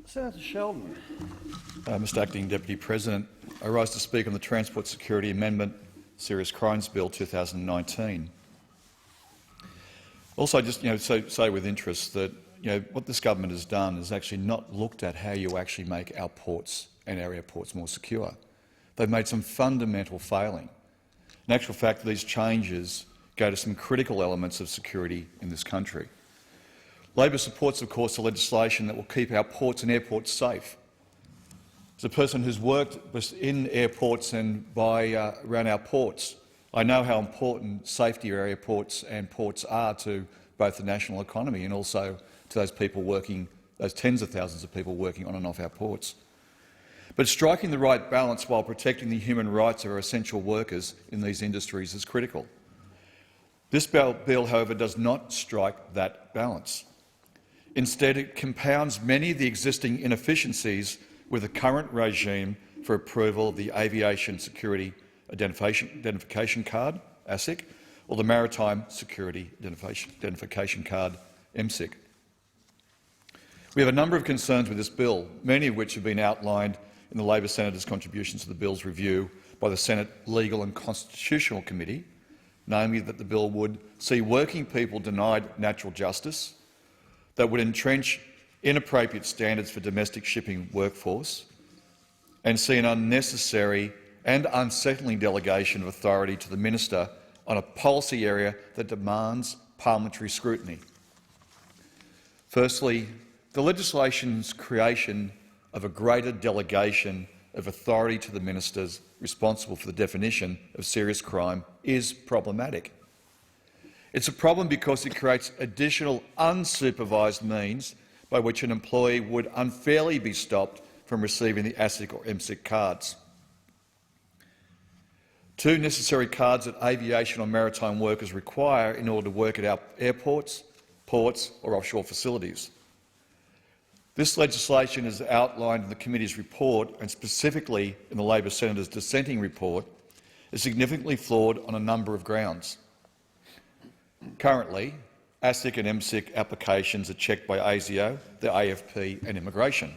Senator Sheldon. Mr Acting Deputy President, I rise to speak on the Transport Security Amendment Serious Crimes Bill 2019. Also, just say with interest that what this government has done is actually not looked at how you actually make our ports and our airports more secure. They've made some fundamental failing. In actual fact, these changes go to some critical elements of security in this country. Labor supports, of course, the legislation that will keep our ports and airports safe. As a person who's worked in airports and around our ports, I know how important safety of our airports and ports are to both the national economy and also to those people working, those tens of thousands of people working on and off our ports. But striking the right balance while protecting the human rights of our essential workers in these industries is critical. This bill, however, does not strike that balance. Instead, it compounds many of the existing inefficiencies with the current regime for approval of the Aviation Security Identification Card, ASIC, or the Maritime Security Identification Card, MSIC. We have a number of concerns with this bill, many of which have been outlined in the Labor Senator's contributions to the bill's review by the Senate Legal and Constitutional Committee, namely that the bill would see working people denied natural justice, that would entrench inappropriate standards for domestic shipping workforce, and see an unnecessary and unsettling delegation of authority to the minister on a policy area that demands parliamentary scrutiny. Firstly, the legislation's creation of a greater delegation of authority to the ministers responsible for the definition of serious crime is problematic. It's a problem because it creates additional unsupervised means by which an employee would unfairly be stopped from receiving the ASIC or MSIC cards. Two necessary cards that aviation or maritime workers require in order to work at our airports, ports or offshore facilities. This legislation is outlined in the committee's report and specifically in the Labor Senator's dissenting report is significantly flawed on a number of grounds. Currently, ASIC and MSIC applications are checked by ASIO, the AFP and Immigration.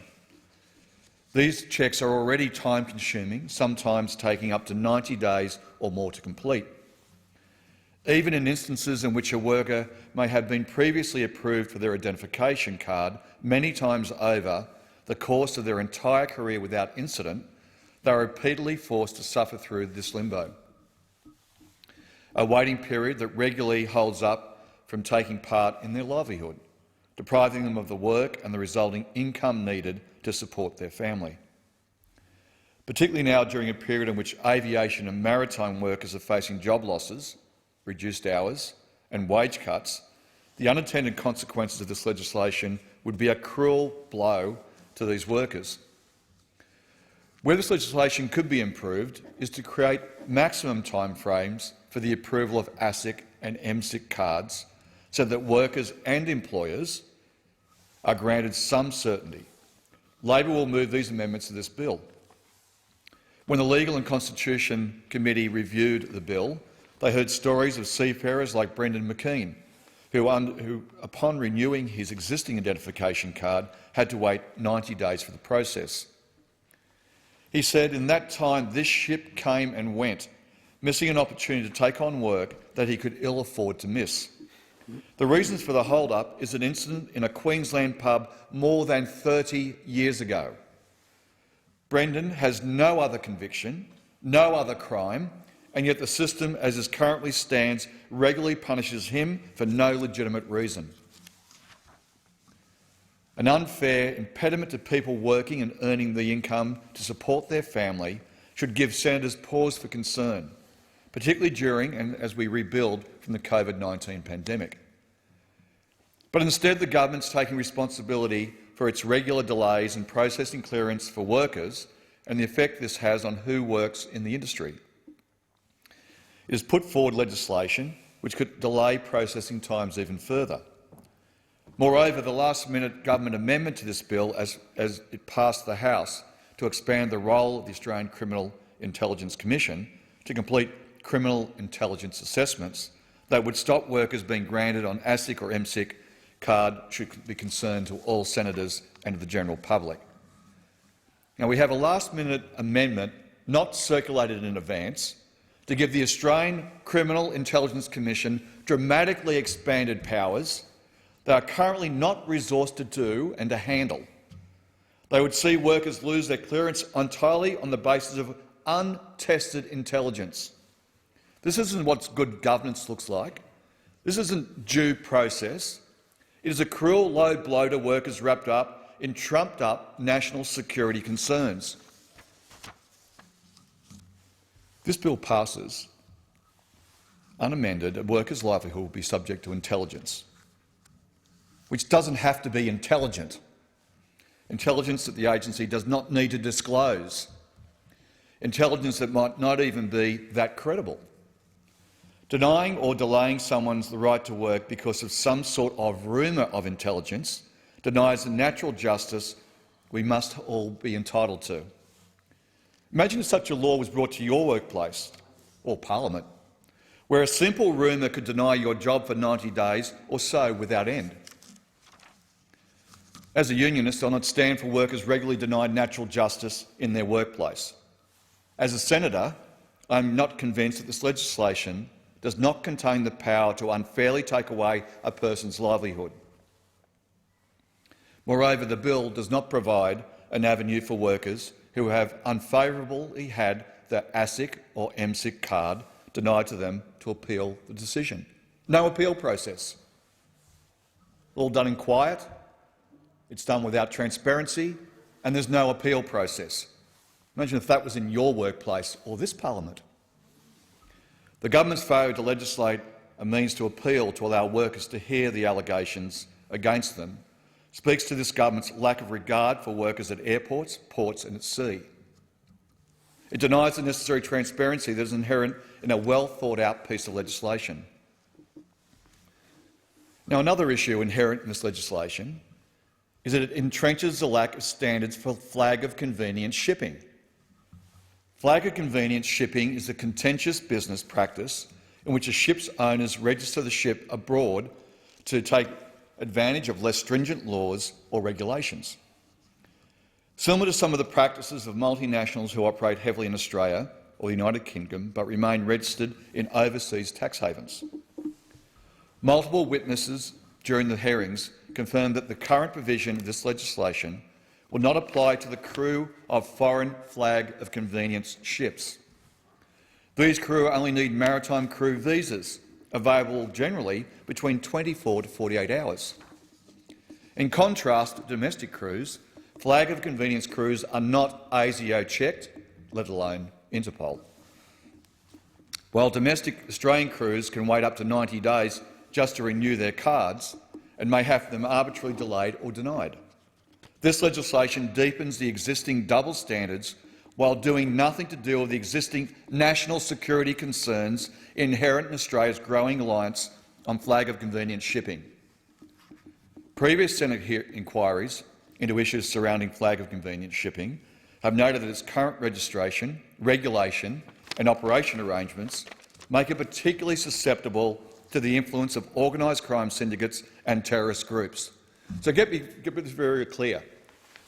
These checks are already time-consuming, sometimes taking up to 90 days or more to complete. Even in instances in which a worker may have been previously approved for their identification card many times over the course of their entire career without incident, they are repeatedly forced to suffer through this limbo, a waiting period that regularly holds up from taking part in their livelihood, depriving them of the work and the resulting income needed to support their family. Particularly now during a period in which aviation and maritime workers are facing job losses, reduced hours and wage cuts, the unintended consequences of this legislation would be a cruel blow to these workers. Where this legislation could be improved is to create maximum timeframes for the approval of ASIC and MSIC cards so that workers and employers are granted some certainty. Labor will move these amendments to this bill. When the Legal and Constitution Committee reviewed the bill, they heard stories of seafarers like Brendan McKean, who upon renewing his existing identification card, had to wait 90 days for the process. He said, "In that time this ship came and went, missing an opportunity to take on work that he could ill afford to miss. The reasons for the hold-up is an incident in a Queensland pub more than 30 years ago. Brendan has no other conviction, no other crime, and yet the system, as it currently stands, regularly punishes him for no legitimate reason. An unfair impediment to people working and earning the income to support their family should give senators pause for concern, particularly during and as we rebuild from the COVID-19 pandemic. But instead, the government's taking responsibility for its regular delays in processing clearance for workers and the effect this has on who works in the industry. It has put forward legislation which could delay processing times even further. Moreover, the last-minute government amendment to this bill as it passed the House to expand the role of the Australian Criminal Intelligence Commission to complete criminal intelligence assessments that would stop workers being granted on ASIC or MSIC card should be concerned to all senators and to the general public. Now, we have a last-minute amendment not circulated in advance to give the Australian Criminal Intelligence Commission dramatically expanded powers they are currently not resourced to do and to handle. They would see workers lose their clearance entirely on the basis of untested intelligence. This isn't what good governance looks like. This isn't due process. It is a cruel low blow to workers wrapped up in trumped-up national security concerns. This bill passes unamended, a worker's livelihood will be subject to intelligence, which doesn't have to be intelligent. Intelligence that the agency does not need to disclose. Intelligence that might not even be that credible. Denying or delaying someone's the right to work because of some sort of rumour of intelligence denies the natural justice we must all be entitled to. Imagine if such a law was brought to your workplace or parliament, where a simple rumour could deny your job for 90 days or so without end. As a unionist, I'll not stand for workers regularly denied natural justice in their workplace. As a senator, I'm not convinced that this legislation does not contain the power to unfairly take away a person's livelihood. Moreover, the bill does not provide an avenue for workers who have unfavourably had their ASIC or MSIC card denied to them to appeal the decision. No appeal process. All done in quiet, it's done without transparency, and there's no appeal process. Imagine if that was in your workplace or this parliament. The government's failure to legislate a means to appeal to allow workers to hear the allegations against them speaks to this government's lack of regard for workers at airports, ports and at sea. It denies the necessary transparency that is inherent in a well-thought-out piece of legislation. Now, another issue inherent in this legislation is that it entrenches the lack of standards for flag of convenience shipping. Flag of convenience shipping is a contentious business practice in which a ship's owners register the ship abroad to take advantage of less stringent laws or regulations. Similar to some of the practices of multinationals who operate heavily in Australia or the United Kingdom but remain registered in overseas tax havens. Multiple witnesses during the hearings confirmed that the current provision of this legislation will not apply to the crew of foreign flag of convenience ships. These crew only need maritime crew visas, available generally between 24 to 48 hours. In contrast to domestic crews, flag of convenience crews are not ASIO checked, let alone Interpol. While domestic Australian crews can wait up to 90 days just to renew their cards and may have them arbitrarily delayed or denied. This legislation deepens the existing double standards while doing nothing to deal with the existing national security concerns inherent in Australia's growing reliance on flag of convenience shipping. Previous Senate inquiries into issues surrounding flag of convenience shipping have noted that its current registration, regulation and operation arrangements make it particularly susceptible to the influence of organised crime syndicates and terrorist groups. So get this very clear.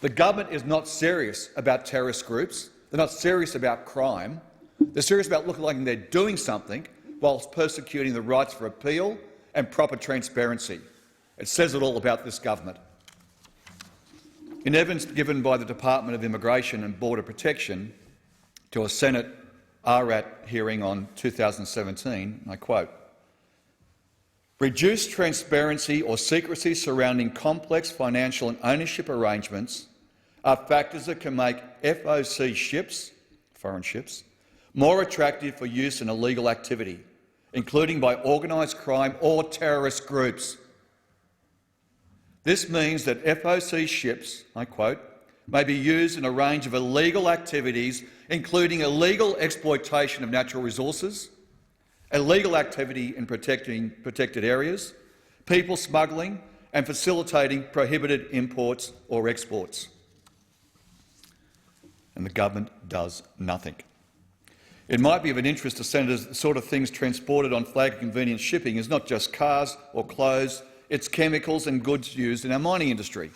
The government is not serious about terrorist groups. They're not serious about crime. They're serious about looking like they're doing something whilst persecuting the rights for appeal and proper transparency. It says it all about this government. In evidence given by the Department of Immigration and Border Protection to a Senate RAT hearing on 2017, I quote, "Reduced transparency or secrecy surrounding complex financial and ownership arrangements are factors that can make FOC ships, foreign ships, more attractive for use in illegal activity, including by organised crime or terrorist groups. This means that FOC ships, I quote, may be used in a range of illegal activities, including illegal exploitation of natural resources, illegal activity in protected areas, people smuggling and facilitating prohibited imports or exports." And the government does nothing. It might be of an interest to senators that the sort of things transported on flag of convenience shipping is not just cars or clothes, it's chemicals and goods used in our mining industry.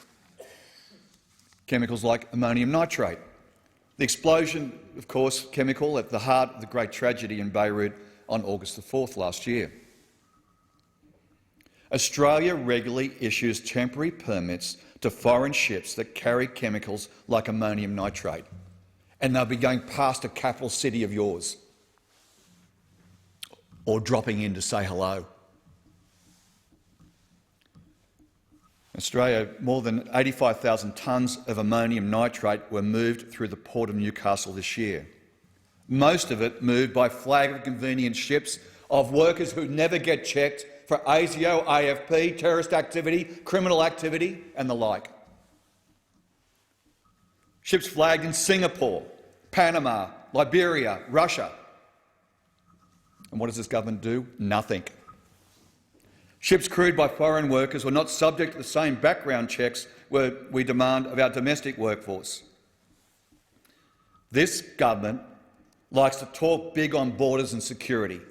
Chemicals like ammonium nitrate. The explosion, of course, chemical at the heart of the great tragedy in Beirut on August the 4th last year. Australia regularly issues temporary permits to foreign ships that carry chemicals like ammonium nitrate, and they'll be going past a capital city of yours or dropping in to say hello. Australia, more than 85,000 tonnes of ammonium nitrate were moved through the port of Newcastle this year. Most of it moved by flag of convenience ships of workers who never get checked for ASIO, AFP, terrorist activity, criminal activity and the like. Ships flagged in Singapore, Panama, Liberia, Russia. And what does this government do? Nothing. Ships crewed by foreign workers were not subject to the same background checks we demand of our domestic workforce. This government likes to talk big on borders and security,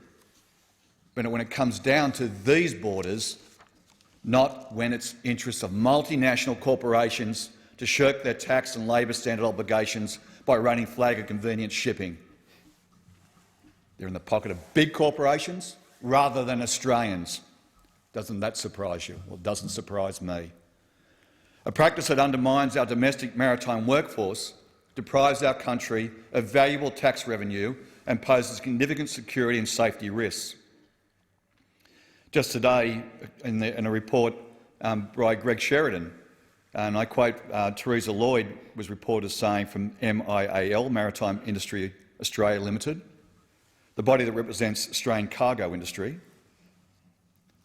but when it comes down to these borders, not when it's interests of multinational corporations to shirk their tax and labour standard obligations by running flag of convenience shipping. They're in the pocket of big corporations rather than Australians. Doesn't that surprise you? Well, it doesn't surprise me. A practice that undermines our domestic maritime workforce, deprives our country of valuable tax revenue and poses significant security and safety risks. Just today, in a report by Greg Sheridan, and I quote, Theresa Lloyd was reported as saying from MIAL, Maritime Industry Australia Limited, the body that represents Australian cargo industry.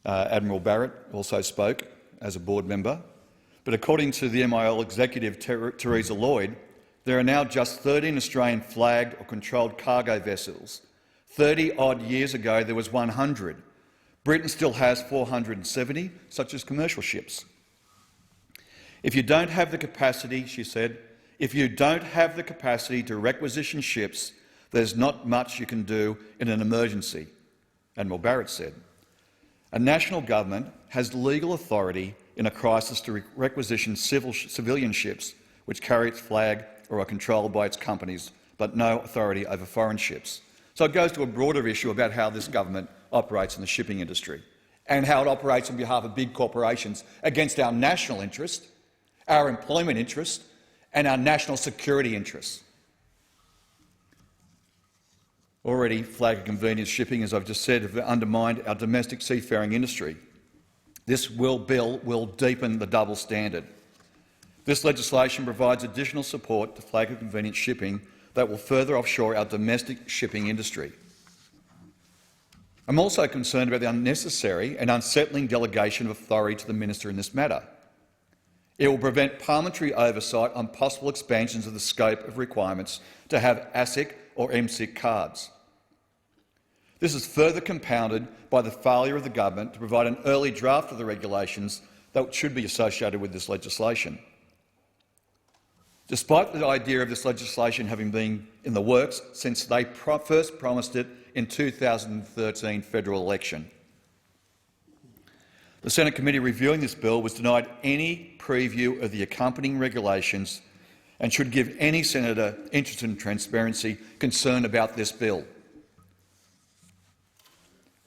Admiral Barrett also spoke as a board member. But according to the MIL executive Theresa Lloyd, there are now just 13 Australian flagged or controlled cargo vessels. 30-odd years ago there was 100. Britain still has 470, such as commercial ships. If you don't have the capacity, she said, if you don't have the capacity to requisition ships, there's not much you can do in an emergency, Admiral Barrett said. A national government has legal authority in a crisis to requisition civilian ships which carry its flag or are controlled by its companies, but no authority over foreign ships. So it goes to a broader issue about how this government operates in the shipping industry and how it operates on behalf of big corporations against our national interest, our employment interest and our national security interests. Already, flag of convenience shipping, as I've just said, have undermined our domestic seafaring industry. This bill will deepen the double standard. This legislation provides additional support to flag of convenience shipping that will further offshore our domestic shipping industry. I'm also concerned about the unnecessary and unsettling delegation of authority to the minister in this matter. It will prevent parliamentary oversight on possible expansions of the scope of requirements to have ASIC or MSIC cards. This is further compounded by the failure of the government to provide an early draft of the regulations that should be associated with this legislation. Despite the idea of this legislation having been in the works since they first promised it in 2013 federal election. The Senate committee reviewing this bill was denied any preview of the accompanying regulations and should give any senator interested in transparency concern about this bill.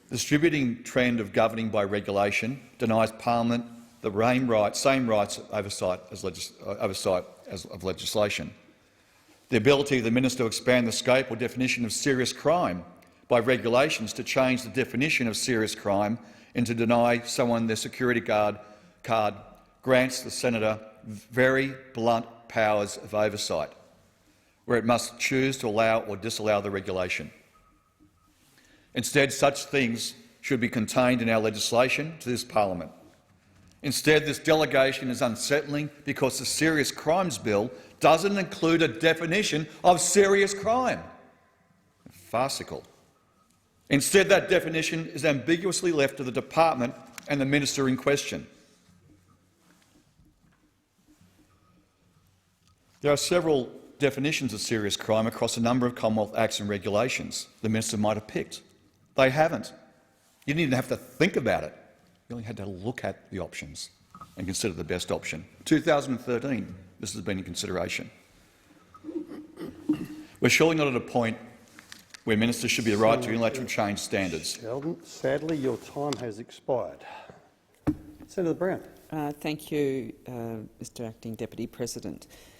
The distributing trend of governing by regulation denies Parliament the same rights of oversight of legislation. The ability of the minister to expand the scope or definition of serious crime by regulations to change the definition of serious crime and to deny someone their security card grants the senator very blunt powers of oversight, where it must choose to allow or disallow the regulation. Instead, such things should be contained in our legislation to this parliament. Instead, this delegation is unsettling because the Serious Crimes Bill doesn't include a definition of serious crime. Farcical. Instead, that definition is ambiguously left to the department and the minister in question. There are several definitions of serious crime across a number of Commonwealth Acts and regulations the minister might have picked. They haven't. You didn't even have to think about it. We only had to look at the options and consider the best option. 2013, this has been in consideration. We're surely not at a point where ministers should be the right to unilaterally change standards. Sheldon, sadly, your time has expired. Senator Brown. Thank you, Mr Acting Deputy President.